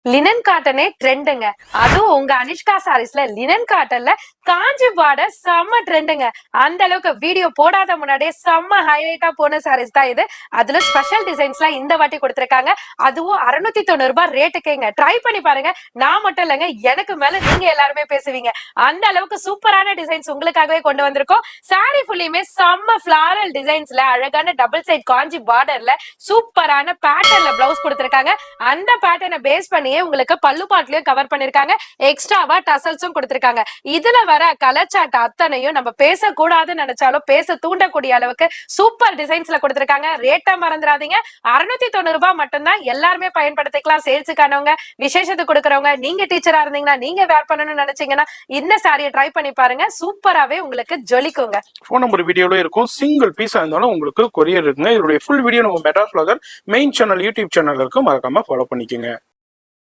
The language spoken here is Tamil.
லினன் காட்டனே ட்ரெண்டுங்க. அதுவும் உங்க அனிஷ்கா சாரீஸ்ல லினன் காட்டன்ல காஞ்சி பார்டர் செம்ம ட்ரெண்டுங்க. அந்த அளவுக்கு வீடியோ போடாத முன்னாடியே செம்ம ஹைலைட்டா போன சாரீஸ் தான் இது. அதுல ஸ்பெஷல் டிசைன்ஸ்லாம் இந்த வாட்டி கொடுத்திருக்காங்க. அதுவும் 690 ரூபாய் ரேட்டுக்கேங்க. ட்ரை பண்ணி பாருங்க. நான் மட்டும் இல்லைங்க, எனக்கு மேல நீங்க எல்லாருமே பேசுவீங்க. அந்த அளவுக்கு சூப்பரான டிசைன்ஸ் உங்களுக்காகவே கொண்டு வந்திருக்கோம். சாரி ஃபுல்லியுமே செம்ம ஃபிளாரல் டிசைன்ஸ்ல அழகான டபுள் சைட் காஞ்சி பார்டர்ல சூப்பரான பேட்டர்ன்ல பிளவுஸ் கொடுத்திருக்காங்க. அந்த பேட்டர்னை பேஸ் பண்ணி உங்களுக்கு பல்லு பாட்லயும் கவர் பண்ணிருக்காங்க. எக்ஸ்ட்ராவா டசல்ஸும் கொடுத்திருக்காங்க. இதுல வர கலர் சார்ட் அத்தனையும் நம்ம பேசக்கூடாதுன்னு நினைச்சாலும் பேச தூண்டக்கூடிய அளவுக்கு சூப்பர் டிசைன்ஸ்ல கொடுத்திருக்காங்க. ரேட்டா மறந்துடாதீங்க. 690 ரூபாய் மட்டும்தான். எல்லாருமே பயன்படுத்திக்கலாம். சேல்ஸுக்கானவங்க, விசேஷத்துக்கு கொடுக்கறவங்க, நீங்க டீச்சரா இருந்தீங்கன்னா, நீங்க வேர் பண்ணணும்னு நினைச்சீங்கன்னா இந்த சாரியை ட்ரை பண்ணி பாருங்க. சூப்பராவே உங்களுக்கு ஜொலிக்குங்க. ஃபோன் நம்பர் வீடியோல இருக்கும். சிங்கிள் பீஸா இருந்தாலும் உங்களுக்கு கொரியர் இருக்குங்க. இதோட ஃபுல் வீடியோ நம்ம Madras vlogger main channel YouTube channel இருக்கு. மறக்காம ஃபாலோ பண்ணிக்கோங்க.